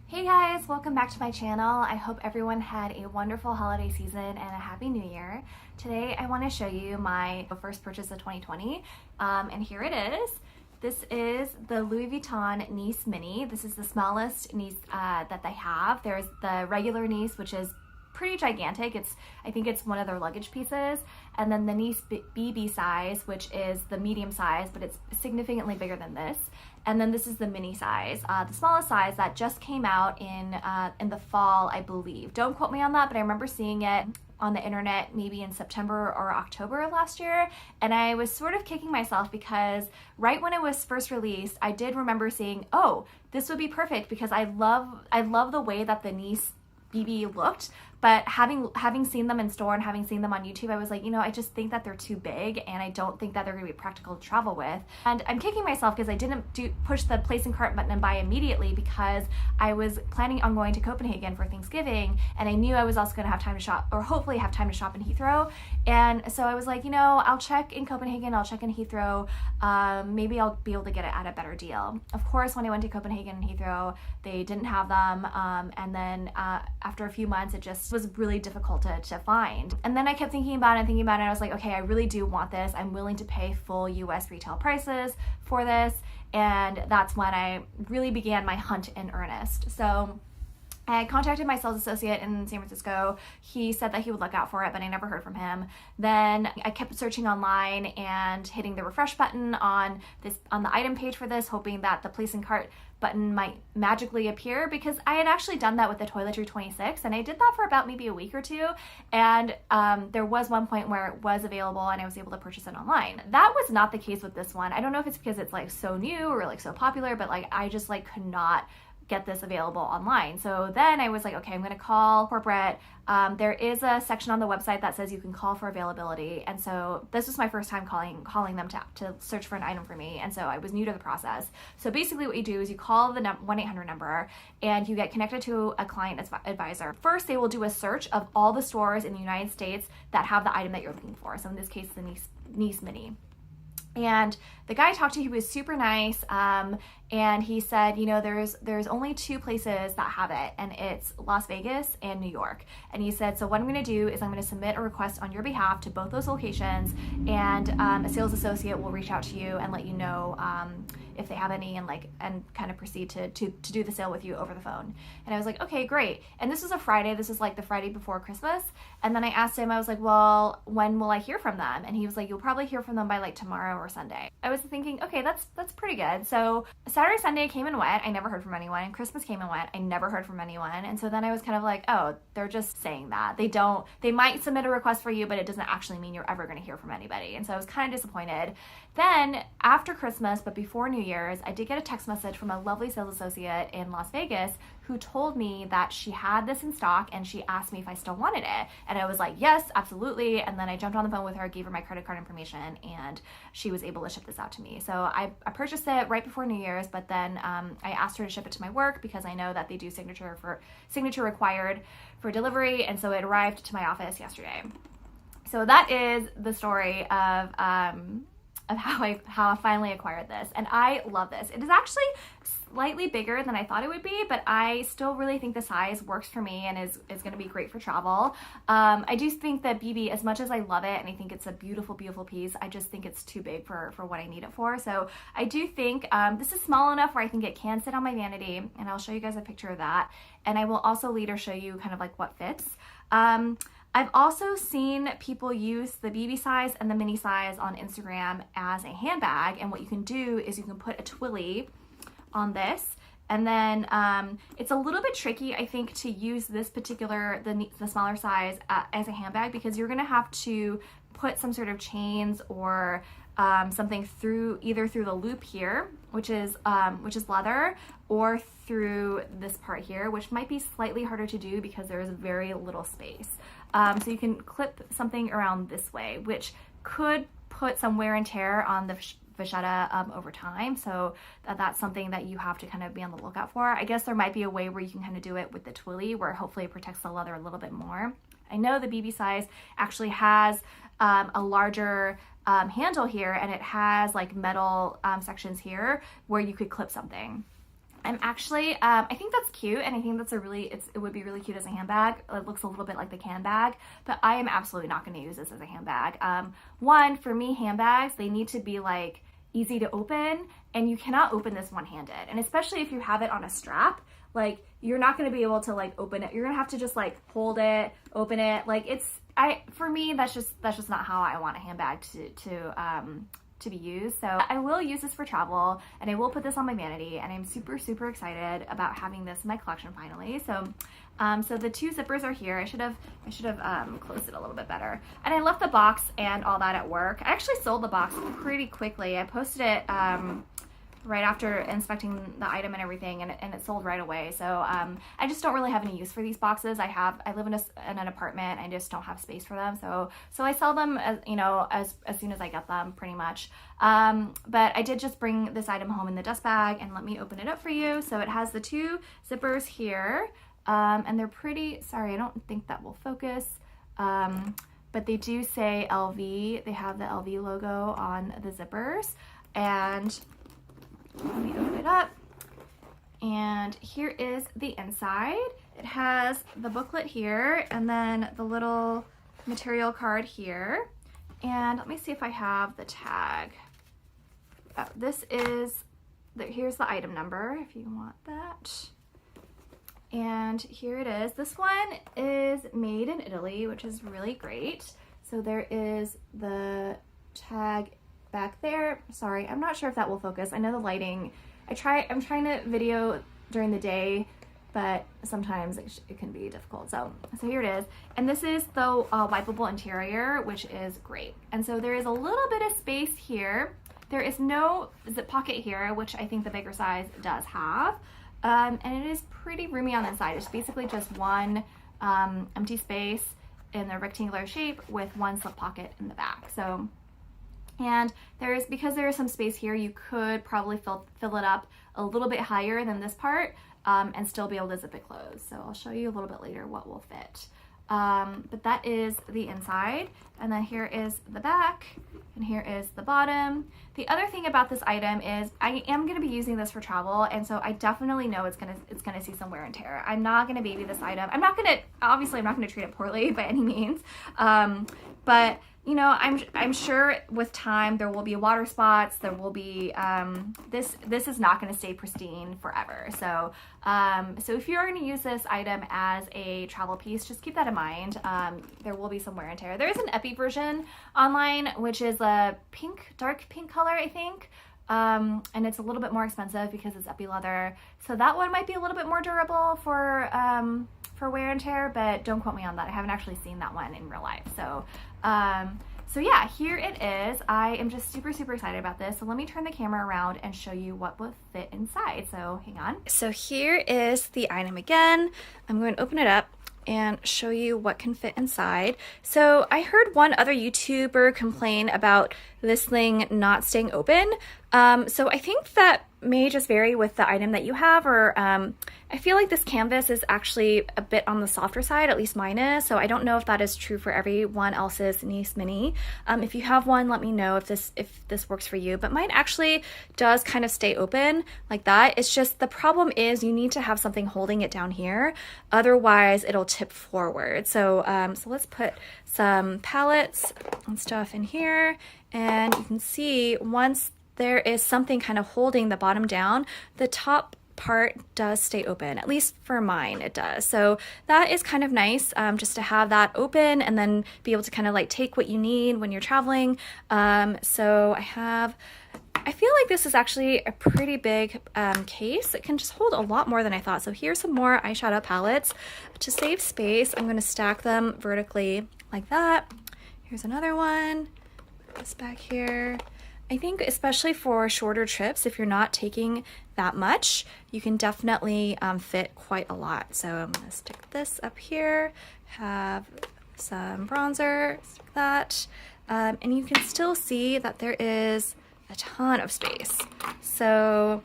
Hey guys, welcome back to my channel. I hope everyone had a wonderful holiday season and a happy new year. Today I want to show you my first purchase of 2020, and here it is. This is the Louis Vuitton Nice Mini. This is the smallest Nice that they have. There's the regular Nice, which is pretty gigantic. I think it's one of their luggage pieces, and then the Nice BB size, which is the medium size, but it's significantly bigger than this. And then this is the mini size, the smallest size that just came out in the fall, I believe. Don't quote me on that, but I remember seeing it on the internet maybe in September or October of last year, and I was sort of kicking myself because right when it was first released, I did remember seeing, oh, this would be perfect because I love the way that the Nice BB looked, but having seen them in store and having seen them on YouTube, I was like, I just think that they're too big and I don't think that they're gonna be practical to travel with. And I'm kicking myself because I didn't push the place in cart button and buy immediately because I was planning on going to Copenhagen for Thanksgiving, and I knew I was also gonna have time to shop, or hopefully have time to shop in Heathrow. And so I was like, I'll check in Copenhagen, I'll check in Heathrow, maybe I'll be able to get it at a better deal. Of course, when I went to Copenhagen and Heathrow, they didn't have them, and then after a few months, it just was really difficult to find. And then I kept thinking about it and I was like, okay, I really do want this. I'm willing to pay full US retail prices for this. And that's when I really began my hunt in earnest. So I contacted my sales associate in San Francisco. He said that he would look out for it, but I never heard from him. Then I kept searching online and hitting the refresh button on the item page for this, hoping that the place in cart button might magically appear, because I had actually done that with the Toiletry 26, and I did that for about maybe a week or two, and there was one point where it was available and I was able to purchase it online. That was not the case with this one. I don't know if it's because it's like so new or like so popular, but like I just like could not get this available online. So then I was like, okay, I'm gonna call corporate. There is a section on the website that says you can call for availability. And so this was my first time calling them to search for an item for me. And so I was new to the process. So basically what you do is you call the 1-800 number and you get connected to a client advisor. First, they will do a search of all the stores in the United States that have the item that you're looking for. So in this case, the Nice Mini. And the guy I talked to, he was super nice, and he said, there's only two places that have it, and it's Las Vegas and New York. And he said, so what I'm going to do is I'm going to submit a request on your behalf to both those locations, and a sales associate will reach out to you and let you know if they have any, and kind of proceed to do the sale with you over the phone. And I was like, okay, great. And this was a Friday. This was like the Friday before Christmas. And then I asked him, I was like, well, when will I hear from them? And he was like, you'll probably hear from them by like tomorrow or Sunday. I was thinking, okay, that's pretty good. So Saturday, Sunday came and went. I never heard from anyone. And Christmas came and went. I never heard from anyone. And so then I was kind of like, oh, they're just saying that. They might submit a request for you, but it doesn't actually mean you're ever going to hear from anybody. And so I was kind of disappointed. Then after Christmas, but before New Year's, I did get a text message from a lovely sales associate in Las Vegas who told me that she had this in stock, and she asked me if I still wanted it. And I was like, yes, absolutely. And then I jumped on the phone with her, gave her my credit card information, and she was able to ship this out to me. So I purchased it right before New Year's, but then I asked her to ship it to my work because I know that they do signature required for delivery. And so it arrived to my office yesterday. So that is the story of how I finally acquired this, and I love this. It is actually slightly bigger than I thought it would be, but I still really think the size works for me and is going to be great for travel. I do think that BB, as much as I love it and I think it's a beautiful, beautiful piece, I just think it's too big for what I need it for. So I do think this is small enough where I think it can sit on my vanity, and I'll show you guys a picture of that. And I will also later show you kind of like what fits. I've also seen people use the BB size and the mini size on Instagram as a handbag, and what you can do is you can put a twilly on this, and then it's a little bit tricky, I think, to use this particular, the smaller size as a handbag, because you're gonna have to put some sort of chains or something either through the loop here, which is leather, or through this part here, which might be slightly harder to do because there is very little space. So you can clip something around this way, which could put some wear and tear on the vachetta over time. So that's something that you have to kind of be on the lookout for. I guess there might be a way where you can kind of do it with the twilly, where hopefully it protects the leather a little bit more. I know the BB size actually has a larger handle here, and it has like metal sections here where you could clip something. I'm actually, I think that's cute, and I think that's it would be really cute as a handbag. It looks a little bit like the can bag, but I am absolutely not going to use this as a handbag. One, for me, handbags, they need to be like easy to open, and you cannot open this one-handed. And especially if you have it on a strap, like you're not going to be able to like open it. You're going to have to just like hold it, open it. Like for me, that's just not how I want a handbag to be used. So I will use this for travel, and I will put this on my vanity, and I'm super, super excited about having this in my collection finally. So so the 2 zippers are here. I should have closed it a little bit better. And I left the box and all that at work. I actually sold the box pretty quickly. I posted it right after inspecting the item and everything, and it sold right away. So I just don't really have any use for these boxes. I live in an apartment. I just don't have space for them. So I sell them as soon as I get them, pretty much. But I did just bring this item home in the dust bag, and let me open it up for you. So it has the 2 zippers here, and they're pretty. Sorry, I don't think that will focus. But they do say LV. They have the LV logo on the zippers, and let me open it up, and here is the inside. It has the booklet here, and then the little material card here, and let me see if I have the tag. Oh, here's the item number if you want that, and here it is. This one is made in Italy, which is really great. So there is the tag back there. Sorry, I'm not sure if that will focus. I know the lighting, I'm trying to video during the day, but sometimes it can be difficult. So here it is. And this is the wipeable interior, which is great. And so there is a little bit of space here. There is no zip pocket here, which I think the bigger size does have. And it is pretty roomy on the side. It's basically just one empty space in the rectangular shape with one slip pocket in the back. So, and because there is some space here, you could probably fill it up a little bit higher than this part and still be able to zip it closed. So I'll show you a little bit later what will fit. But that is the inside, and then here is the back, and here is the bottom. The other thing about this item is I am going to be using this for travel, and so I definitely know it's gonna see some wear and tear. I'm not going to baby this item. Obviously I'm not going to treat it poorly by any means, but you know, I'm sure with time there will be water spots. There will be this is not going to stay pristine forever. So so if you're going to use this item as a travel piece, just keep that in mind. There will be some wear and tear. There is an Epi version online, which is a dark pink color, I think. And it's a little bit more expensive because it's Epi leather. So that one might be a little bit more durable for wear and tear, but don't quote me on that. I haven't actually seen that one in real life. So yeah, here it is. I am just super, super excited about this. So let me turn the camera around and show you what will fit inside. So hang on. So here is the item again. I'm going to open it up and show you what can fit inside. So I heard one other YouTuber complain about this thing not staying open. So I think that may just vary with the item that you have, or I feel like this canvas is actually a bit on the softer side, at least mine is. So I don't know if that is true for everyone else's Nice Mini. If you have one, let me know if this works for you. But mine actually does kind of stay open like that. It's just the problem is you need to have something holding it down here, otherwise it'll tip forward. So so let's put some palettes and stuff in here, and you can see once there is something kind of holding the bottom down, the top part does stay open, at least for mine it does. So that is kind of nice, just to have that open and then be able to kind of like take what you need when you're traveling. So I feel like this is actually a pretty big case. It can just hold a lot more than I thought. So here's some more eyeshadow palettes. To save space, I'm going to stack them vertically like that. Here's another one. Put this back here. I think especially for shorter trips, if you're not taking that much, you can definitely fit quite a lot. So I'm going to stick this up here, have some bronzer, stick that, and you can still see that there is a ton of space. So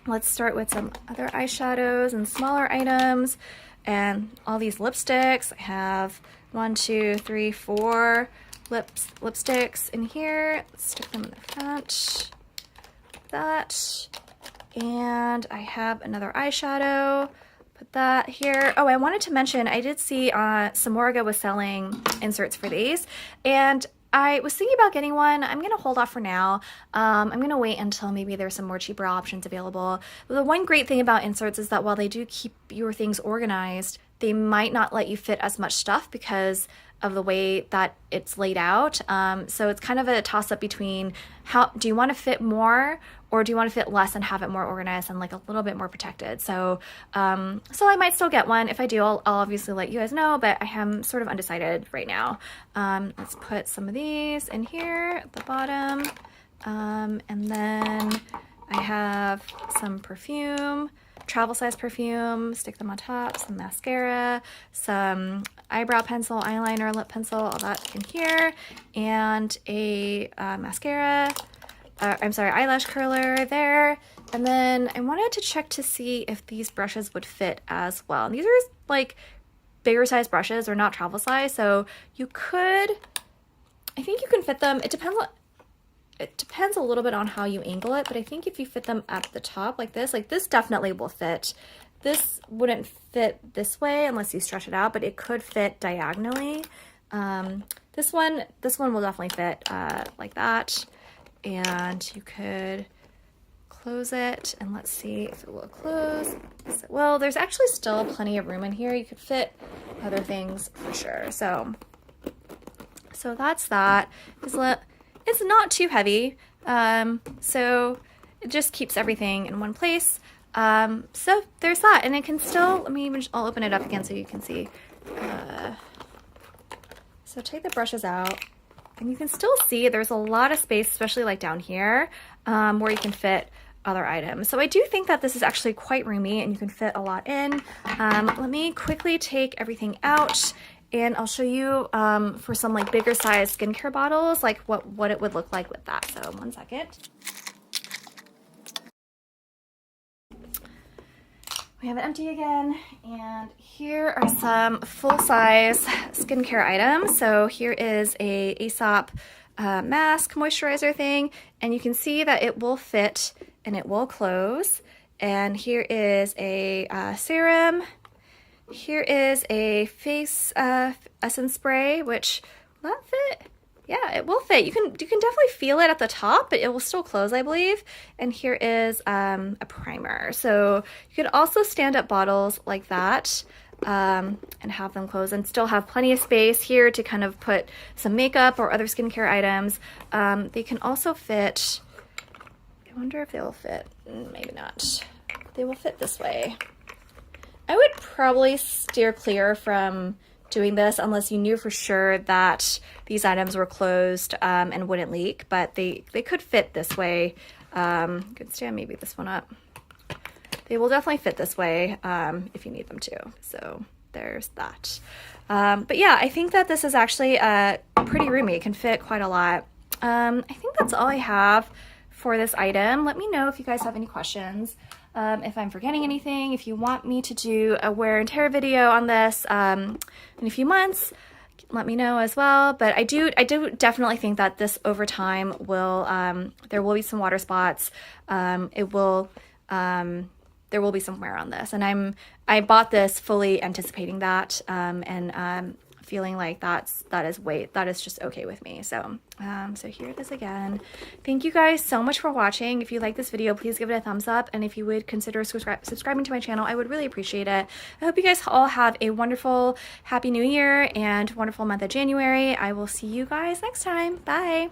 let's start with some other eyeshadows and smaller items and all these lipsticks. I have 1, 2, 3, 4 lipsticks in here. Let's stick them in the front like that. And I have another eyeshadow. Put that here. Oh, I wanted to mention, I did see Samorga was selling inserts for these, and I was thinking about getting one. I'm going to hold off for now. I'm going to wait until maybe there's some more cheaper options available. The one great thing about inserts is that while they do keep your things organized, they might not let you fit as much stuff because of the way that it's laid out. So it's kind of a toss-up between how do you want to fit more or do you want to fit less and have it more organized and like a little bit more protected. So so I might still get one. If I do, I'll obviously let you guys know, but I am sort of undecided right now. Let's put some of these in here at the bottom. And then I have some perfume, travel size perfume, stick them on top, some mascara, some eyebrow pencil, eyeliner, lip pencil, all that in here, and a mascara, eyelash curler there. And then I wanted to check to see if these brushes would fit as well. And these are like bigger size brushes, or not travel size, so you could, I think you can fit them. It depends a little bit on how you angle it, but I think if you fit them at the top like this definitely will fit. This wouldn't fit this way unless you stretch it out, but it could fit diagonally. This one will definitely fit like that, and you could close it, and let's see if it will close. Yes, it will. There's actually still plenty of room in here. You could fit other things for sure. So that's that. It's not too heavy, so it just keeps everything in one place. So there's that, and it can still, I'll open it up again so you can see. So take the brushes out, and you can still see there's a lot of space, especially like down here, where you can fit other items. So I do think that this is actually quite roomy, and you can fit a lot in. Let me quickly take everything out, and I'll show you for some like bigger size skincare bottles, like what it would look like with that. So one second. We have it empty again, and here are some full-size skincare items. So here is a Aesop mask moisturizer thing, and you can see that it will fit and it will close. And here is a serum. Here is a face essence spray, which will that fit? Yeah, it will fit. You can definitely feel it at the top, but it will still close, I believe. And here is a primer. So you could also stand up bottles like that and have them close and still have plenty of space here to kind of put some makeup or other skincare items. They can also fit, I wonder if they will fit, maybe not. They will fit this way. I would probably steer clear from doing this unless you knew for sure that these items were closed and wouldn't leak, but they could fit this way. Could stand maybe this one up. They will definitely fit this way if you need them to. So there's that. But yeah, I think that this is actually pretty roomy. It can fit quite a lot. I think that's all I have for this item. Let me know if you guys have any questions. If I'm forgetting anything, if you want me to do a wear and tear video on this in a few months, let me know as well. But I do definitely think that this over time will, there will be some water spots. There will be some wear on this, and I bought this fully anticipating that, and feeling like that is just okay with me. So so here it is again. Thank you guys so much for watching. If you like this video, please give it a thumbs up, and if you would consider subscribing to my channel, I would really appreciate it. I hope you guys all have a wonderful happy new year and wonderful month of January. I will see you guys next time. Bye.